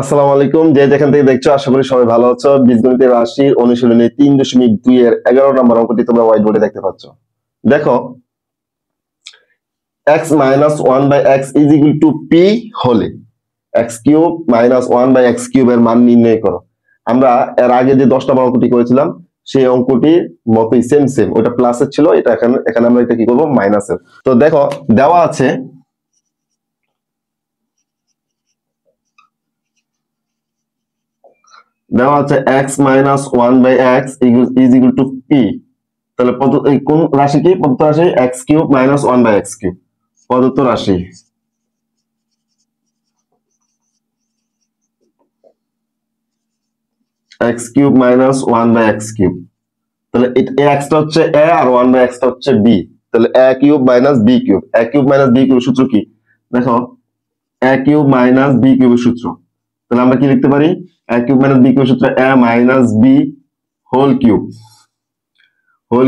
আসসালামু আলাইকুম, যে যেখান থেকে দেখছো আশা করি সবাই ভালো আছো। বীজগণিতের রাশির অনুশীলনী 3.2 এর 11 নম্বর অঙ্কটি তোমরা হোয়াইট বোর্ডে দেখতে পাচ্ছ। দেখো, x minus 1 by x is equal to p হলে x cube minus 1 by x cube এর মান নির্ণয় করো। আমরা এর আগে যে 10 নম্বর অঙ্কটি করেছিলাম সেই অঙ্কটির মতই সেম ওটা প্লাসের ছিল, এটা এখানে আমরা এটা কি করব, মাইনাসের। তো দেখো, দেওয়া আছে x minus 1 by x is equal to p। তাহলে কোন রাশি কি? প্রদত্ত রাশি x cube minus 1 by x cube, প্রদত্ত রাশি x cube minus 1 by x cube. তাহলে x টা হচ্ছে a আর 1 by x টা হচ্ছে b। তাহলে a cube minus b cube, a cube minus b cube সূত্র কি? দেখো, a কিউব minus b কিউবের সূত্র। তাহলে আমরা কি লিখতে পারি? a কিউব minus b কিউবের সূত্র a minus b whole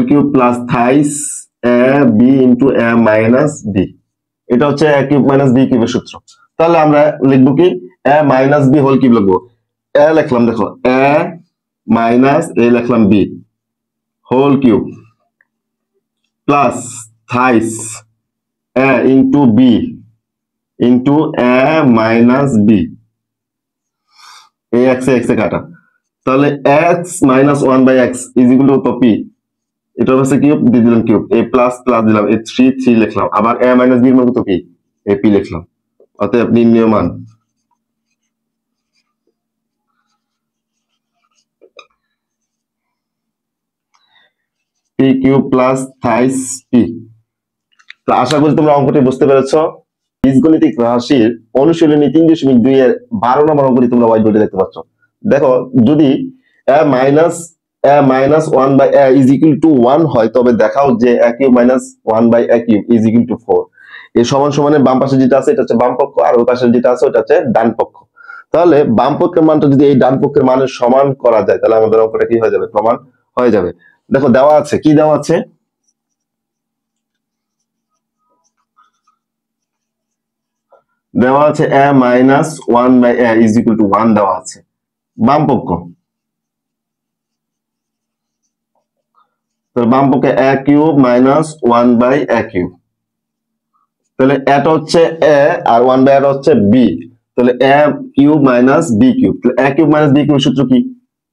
cube plus thrice a b into a minus b। এটা হচ্ছে a কিউব minus b কিউবের সূত্র। তাহলে আমরা লিখবো কি? a minus b whole cube লিখবো। a লিখলাম, দেখো a minus a লিখলাম b whole cube plus thrice a into b into a minus b। এই x এ কাটা, তাহলে x minus 1 by x is equal to p। এটা হচ্ছে কিউব, দিয়ে দিলাম কিউব, a প্লাস প্লাস দিলাম, a 3 লিখলাম, আবার a minus b এর মান কত কি? a p লিখলাম। অতএব নির্ণেয় মান p কিউব প্লাস থাইস p। তো আশা করি তোমরা অঙ্কটি বুঝতে পেরেছো। বীজগণিতিক রাশির অনুশীলনী 3.2 এর 12 নম্বর অঙ্কটি তোমরা হোয়াইট বোর্ডে দেখতে পাচ্ছ। দেখো, যদি a minus 1 by a is equal to 1 হয়, তবে দেখাও যে a cube minus 1 by a cube is equal to 4। এই সমান সমানের বাম পাশে যেটা আছে এটা হচ্ছে বাম পক্ষ, আর ওই পাশে যেটা আছে ওটা হচ্ছে ডান পক্ষ। তাহলে বাম পক্ষের মানটা যদি এই ডান পক্ষের মানের সমান করা যায়, তাহলে আমাদের অঙ্কটা কি হয়ে যাবে? প্রমাণ হয়ে যাবে। দেখো, দেওয়া আছে কি? দেওয়া আছে a minus 1 by a is equal to 1 দেওয়া আছে বাম পক্ষ। তাহলে বাম পক্ষে a cube minus 1 by a cube. তাহলে এটা হচ্ছে a আর 1 by এটা হচ্ছে b। তাহলে a cube minus b cube. তাহলে a কিউব minus b কিউবের সূত্র কি?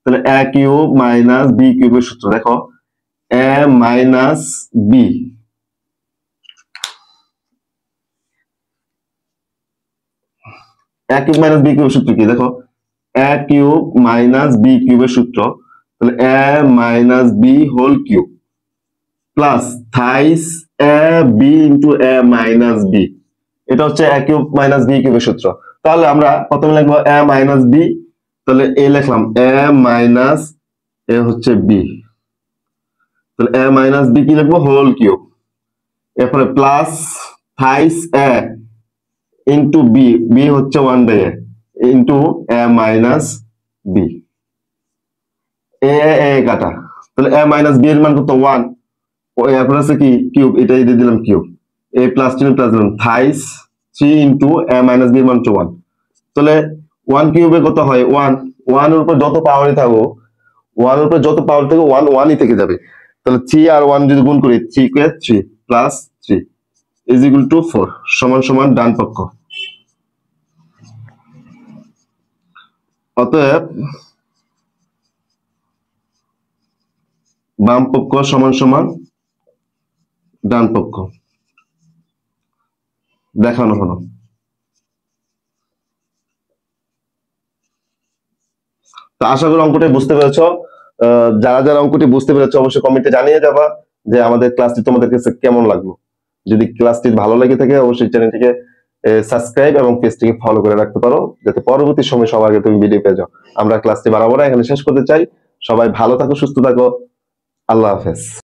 তাহলে a কিউব minus b কিউবের সূত্র, দেখো a minus b। a cube minus b কিউবের সূত্র কি? দেখো a কিউব minus b কিউবের সূত্র, তাহলে a minus b whole cube plus thrice a b into a minus b। এটা হচ্ছে a কিউব minus b কিউবের সূত্র। তাহলে আমরা প্রথমে লিখবো a minus b, তাহলে a লিখলাম, a minus a হচ্ছে b, তাহলে a minus b কি লিখবো? Whole cube. এরপরে plus thrice a into b, b হচ্ছে 1 by a into a minus b। a কাটা, তাহলে a minus b এর মান কত? 1। এরপর আছে কি? কিউব, এটাই দিয়ে দিলাম কিউব, a প্লাস 2 প্লাস দিলাম থাইস 3 into a minus b এর মান 1। তাহলে 1 কিউবে কত হয়? 1। 1 এর উপর যত পাওয়ারই থাকো, 1 এর উপর যত পাওয়ার থাকে 1 1ই থেকে যাবে। তাহলে 3 আর 1 যদি গুণ করি, 3 কে 3 প্লাস 3 is equal to 4 সমান সমান ডান পক্ষ। অতএব বাম পক্ষ সমান সমান ডান পক্ষ দেখানো হলো। তো আশা করি অঙ্কটি বুঝতে পেরেছো। যারা যারা অঙ্কটি বুঝতে পেরেছো অবশ্যই কমেন্টে জানিয়ে যাবা যে আমাদের ক্লাসটি তোমাদের কাছে কেমন লাগলো। যদি ক্লাসটি ভালো লেগে থাকে অবশ্যই চ্যানেলটিকে সাবস্ক্রাইব এবং পেজটিকে ফলো করে রাখতে পারো, যাতে পরবর্তী সময় সবার আগে তুমি ভিডিও পেয়ে যাও। আমরা ক্লাসটি বারবার এখানে শেষ করতে চাই। সবাই ভালো থাকো, সুস্থ থাকো। আল্লাহ হাফেজ।